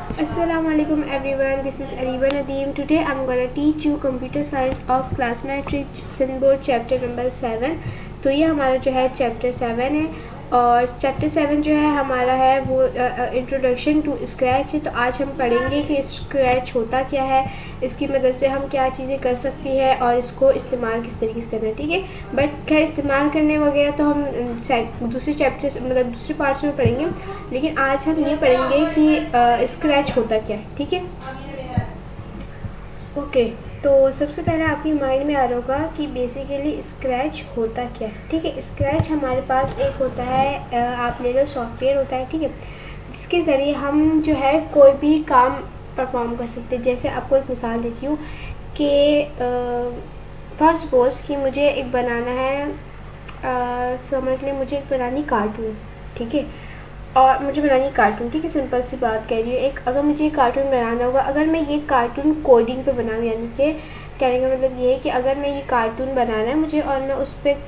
Assalamualaikum everyone, this is Ariba Nadeem. Today I'm gonna teach you computer science of class matrix symbol chapter number 7. तो ये हमारा जो है chapter 7 है और चैप्टर 7 जो है हमारा है वो इंट्रोडक्शन टू स्क्रैच है। तो आज हम पढ़ेंगे कि स्क्रैच होता क्या है, इसकी मदद से हम क्या चीज़ें कर सकती है और इसको इस्तेमाल किस तरीके से करना है। ठीक है, बट खैर इस्तेमाल करने वगैरह तो हम दूसरे चैप्टर मतलब दूसरे पार्ट्स में पढ़ेंगे, लेकिन आज हम ये पढ़ेंगे कि स्क्रैच होता क्या है। ठीक है, ओके। तो सबसे पहले आपके माइंड में आ रहा होगा कि बेसिकली स्क्रैच होता क्या है। ठीक है, स्क्रैच हमारे पास एक होता है, आप ले लो सॉफ्टवेयर होता है, ठीक है, जिसके ज़रिए हम जो है कोई भी काम परफॉर्म कर सकते हैं। जैसे आपको एक मिसाल देती हूँ कि फॉर सपोज़ कि मुझे एक बनाना है, समझ लें मुझे एक बनानी कार्टून, ठीक है, और मुझे बनानी कार्टून, ठीक है, सिंपल सी बात कह रही हूँ। एक अगर मुझे कार्टून बनाना होगा, अगर मैं ये कार्टून कोडिंग पे बनाऊँ, यानी कि कहने का मतलब ये है कि अगर मैं ये कार्टून बनाना है मुझे और मैं उस पर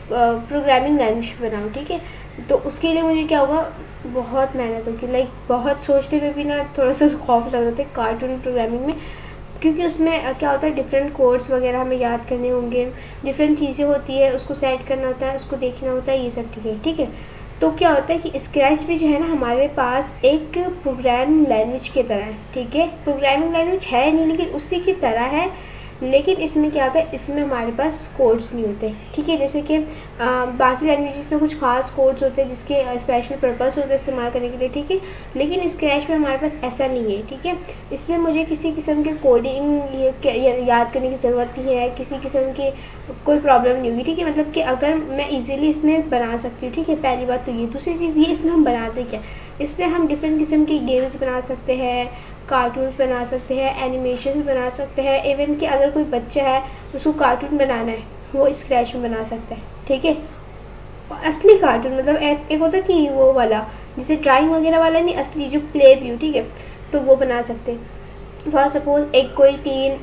प्रोग्रामिंग लैंग्वेज पे बनाऊँ, ठीक है, तो उसके लिए मुझे क्या होगा, बहुत मेहनत होगी। लाइक बहुत सोचने पे भी ना थोड़ा सा खौफ लग रहा था कार्टून प्रोग्रामिंग में, क्योंकि उसमें क्या होता है डिफरेंट कोड्स वगैरह हमें याद करने होंगे, डिफरेंट चीज़ें होती है, उसको सेट करना होता है, उसको देखना होता है, ये सब ठीक है। ठीक है, तो क्या होता है कि स्क्रैच भी जो है ना हमारे पास एक प्रोग्रामिंग लैंग्वेज की तरह है। ठीक है, प्रोग्रामिंग लैंग्वेज है नहीं लेकिन उसी की तरह है, लेकिन इसमें क्या होता है, इसमें हमारे पास कोड्स नहीं होते। ठीक है, जैसे कि बाकी लैंग्वेजेस में कुछ खास कोड्स होते हैं जिसके स्पेशल पर्पस होते हैं इस्तेमाल करने के लिए, ठीक है, लेकिन स्क्रैच में हमारे पास ऐसा नहीं है। ठीक है, इसमें मुझे किसी किस्म के कोडिंग याद करने की ज़रूरत नहीं है, किसी किस्म की कोई प्रॉब्लम नहीं होगी। ठीक है, मतलब कि अगर मैं इजीली इसमें बना सकती हूँ। ठीक है, पहली बात तो ये। दूसरी चीज़ ये, इसमें हम बनाते क्या, इसमें हम डिफरेंट किस्म की गेम्स बना सकते हैं, कार्टून्स बना सकते हैं, एनिमेशन बना सकते हैं। इवन कि अगर कोई बच्चा है उसको कार्टून बनाना है वो स्क्रैच में बना सकता है। ठीक है, असली कार्टून मतलब एक होता है कि वो वाला जिसे ड्राइंग वगैरह वाला नहीं, असली जो प्ले व्यू, ठीक है, तो वो बना सकते हैं। फॉर सपोज एक कोई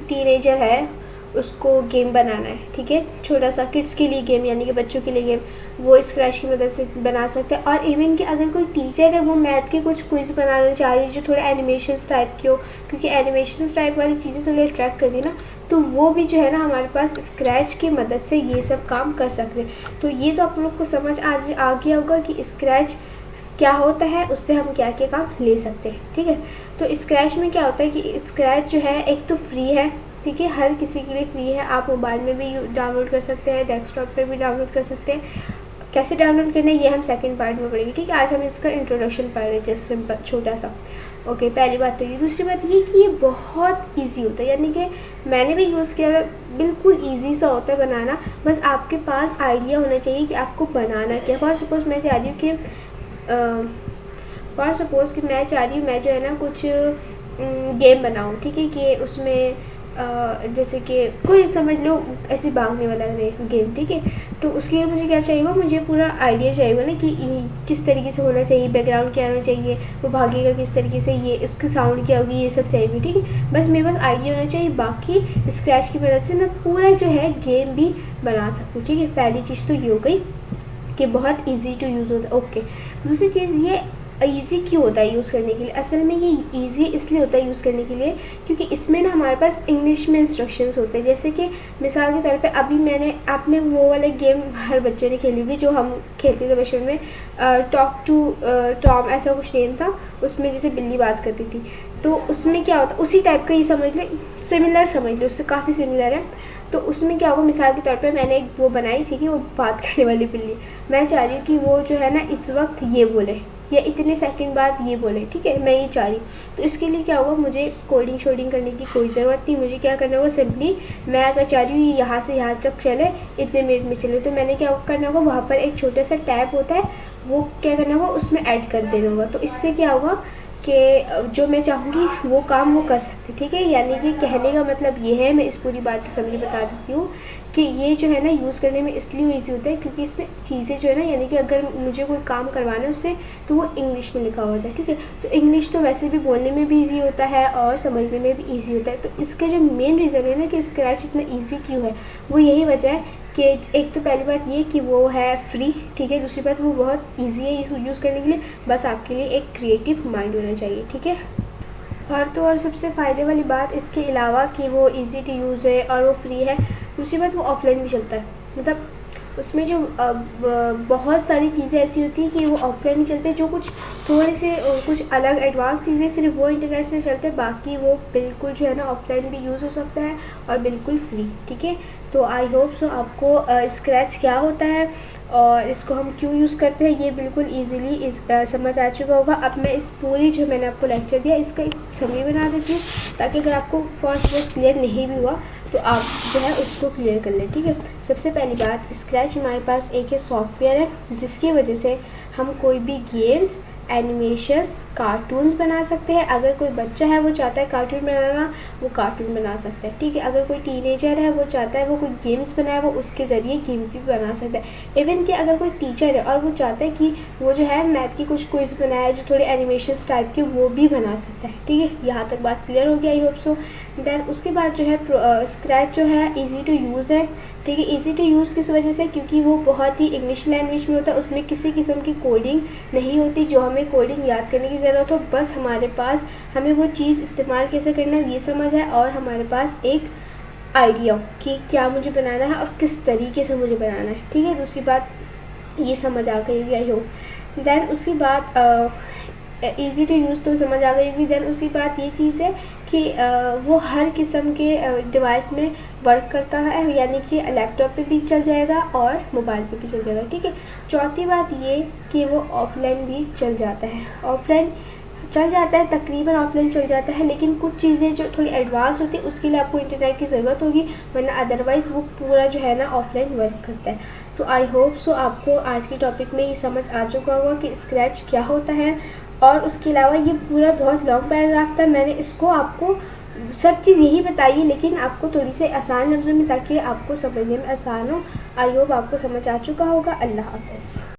टीनेजर है, उसको गेम बनाना है, ठीक है, छोटा सा किड्स के लिए गेम, यानी कि बच्चों के लिए गेम, वो स्क्रैच की मदद से बना सकते हैं। और इवन कि अगर कोई टीचर है वो मैथ के कुछ क्विज बनाना चाह रही है जो थोड़े एनिमेशन टाइप के हो, क्योंकि एनिमेशन टाइप वाली चीज़ें थोड़ी अट्रैक्ट करती है ना, तो वो भी जो है ना हमारे पास स्क्रैच की मदद से ये सब काम कर सकते हैं। तो ये तो आप लोग को समझ आज आ गया होगा कि स्क्रैच क्या होता है, उससे हम क्या क्या काम ले सकते हैं। ठीक है, तो स्क्रैच में क्या होता है कि स्क्रैच जो है एक तो फ्री है, ठीक है, हर किसी के लिए फ्री है। आप मोबाइल में भी डाउनलोड कर सकते हैं, डेस्कटॉप पे भी डाउनलोड कर सकते हैं। कैसे डाउनलोड करना है ये हम सेकंड पार्ट में पढ़ेंगे। ठीक है, आज हम इसका इंट्रोडक्शन पढ़ रहे थे, सिंपल छोटा सा। ओके, पहली बात तो ये। दूसरी बात ये कि ये बहुत इजी होता है, यानी कि मैंने भी यूज़ किया है, बिल्कुल इजी सा होता है बनाना। बस आपके पास आइडिया होना चाहिए कि आपको बनाना क्या। फॉर सपोज़ मैं चाह रही हूँ कि मैं चाह रही हूँ मैं जो है ना कुछ गेम बनाऊँ, ठीक है, कि उसमें जैसे कि कोई समझ लो ऐसे भागने वाला गेम, ठीक है, तो उसके लिए मुझे क्या चाहिए, मुझे पूरा आइडिया चाहिए ना कि किस तरीके से होना चाहिए, बैकग्राउंड क्या होना चाहिए, वो भागेगा किस तरीके से, ये इसकी साउंड क्या होगी, ये सब चाहिए। ठीक है, बस मेरे पास आइडिया होना चाहिए, बाकी स्क्रैच की मदद से मैं पूरा जो है गेम भी बना सकती हूँ। ठीक है, पहली चीज़ तो ये हो गई कि बहुत ईजी टू यूज़ होता है। ओके, दूसरी चीज़ ये ईज़ी क्यों होता है यूज़ करने के लिए। असल में ये ईज़ी इसलिए होता है यूज़ करने के लिए क्योंकि इसमें ना हमारे पास इंग्लिश में इंस्ट्रक्शंस होते हैं। जैसे कि मिसाल के तौर पे अभी आपने वो वाले गेम हर बच्चे ने खेली थी जो हम खेलते थे बचपन में, टॉक टू टॉम ऐसा कुछ नेम था, उसमें जैसे बिल्ली बात करती थी, तो उसमें क्या होता, उसी टाइप का ही समझ ले, सिमिलर समझ लो, उससे काफ़ी सिमिलर है। तो उसमें क्या होगा, मिसाल के तौर पे मैंने एक वो बनाई थी कि वो बात करने वाली बिल्ली, मैं चाह रही हूँ कि वो जो है ना इस वक्त ये बोले या इतने सेकंड बाद ये बोले, ठीक है, मैं ये चाह रही हूँ। तो इसके लिए क्या होगा, मुझे कोडिंग शोडिंग करने की कोई ज़रूरत नहीं, मुझे क्या करना होगा, सिंपली मैं अगर चाह रही हूँ ये यहाँ से यहाँ तक चले, इतने मिनट में चले, तो मैंने क्या करना होगा, वहाँ पर एक छोटा सा टैब होता है, वो क्या करना होगा, उसमें ऐड कर देना होगा। तो इससे क्या होगा कि जो मैं चाहूँगी वो काम वो कर सकती। ठीक है, यानी कि कहने का मतलब ये है, मैं इस पूरी बात की समझ बता देती हूँ कि ये जो है ना यूज़ करने में इसलिए ईजी होता है क्योंकि इसमें चीज़ें जो है ना, यानी कि अगर मुझे कोई काम करवाना है उससे, तो वो इंग्लिश में लिखा होता है। ठीक है, तो इंग्लिश तो वैसे भी बोलने में भी ईजी होता है और समझने में भी ईजी होता है। तो इसका जो मेन रीज़न है ना कि स्क्रैच इतना ईजी क्यों है, वो यही वजह है कि एक तो पहली बात ये कि वो है फ्री, ठीक है, दूसरी बात वो बहुत इजी है इस यूज़ करने के लिए, बस आपके लिए एक क्रिएटिव माइंड होना चाहिए। ठीक है, और तो और सबसे फ़ायदे वाली बात इसके अलावा कि वो इजी टू यूज़ है और वो फ्री है। दूसरी बात वो ऑफलाइन भी चलता है, मतलब उसमें जो बहुत सारी चीज़ें ऐसी होती हैं कि वो ऑफलाइन ही चलते हैं, जो कुछ थोड़े से कुछ अलग एडवांस चीज़ें सिर्फ वो इंटरनेट से चलते हैं, बाकी वो बिल्कुल जो है ना ऑफलाइन भी यूज़ हो सकता है और बिल्कुल फ्री। ठीक है, तो आई होप सो आपको स्क्रैच क्या होता है और इसको हम क्यों यूज़ करते हैं ये बिल्कुल ईज़िली समझ आ चुका होगा। अब मैं इस पूरी जो मैंने आपको लेक्चर दिया इसका एक समरी बना देती हूँ, ताकि अगर आपको फर्स्ट क्लियर नहीं भी हुआ तो आप जो है उसको क्लियर कर लें। ठीक है, सबसे पहली बात, स्क्रैच हमारे पास एक सॉफ्टवेयर है जिसकी वजह से हम कोई भी गेम्स, एनिमेशंस, कार्टून्स बना सकते हैं। अगर कोई बच्चा है वो चाहता है कार्टून बनाना, वो कार्टून बना सकता है। ठीक है, अगर कोई टीनेजर है वो चाहता है वो कोई गेम्स बनाए, वो उसके ज़रिए गेम्स भी बना सकता है। इवन कि अगर कोई टीचर है और वो चाहता है कि वो जो है मैथ की कुछ क्विज़ बनाए जो थोड़े एनिमेशंस टाइप के, वो भी बना सकता है। ठीक है, यहाँ तक बात क्लियर हो गया आई होप सो। देन उसके बाद जो है स्क्रैच जो है ईजी टू यूज़ है। ठीक है, ईजी टू यूज़ किस वजह से, क्योंकि वो बहुत ही इंग्लिश लैंग्वेज में होता है, उसमें किसी किस्म की कोडिंग नहीं होती जो हमें कोडिंग याद करने की ज़रूरत हो। बस हमारे पास हमें वो चीज़ इस्तेमाल कैसे करना है ये समझ है और हमारे पास एक आइडिया कि क्या मुझे बनाना है और किस तरीके से मुझे बनाना है। ठीक है, दूसरी बात ये समझ आ गई आई होप। देन उसके बाद ईज़ी टू यूज़ तो समझ आ गई होगी। देन उसकी बात ये चीज़ है कि वो हर किस्म के डिवाइस में वर्क करता है, यानी कि लैपटॉप पे भी चल जाएगा और मोबाइल पे भी चल जाएगा। ठीक है, चौथी बात ये कि वो ऑफलाइन भी चल जाता है। ऑफलाइन चल जाता है, तकरीबन ऑफलाइन चल जाता है, लेकिन कुछ चीज़ें जो थोड़ी एडवांस होती है उसके लिए आपको इंटरनेट की ज़रूरत होगी, वरना अदरवाइज़ वो पूरा जो है ना ऑफलाइन वर्क करता है। तो आई होप सो आपको आज के टॉपिक में ये समझ आ चुका होगा कि स्क्रैच क्या होता है। और उसके अलावा ये पूरा बहुत लॉन्ग पैराग्राफ था, मैंने इसको आपको सब चीज़ यही बताई है, लेकिन आपको थोड़ी से आसान लफ्ज़ों में, ताकि आपको समझने में आसान हो। आई होप आपको समझ आ चुका होगा। अल्लाह हाफ़िज़।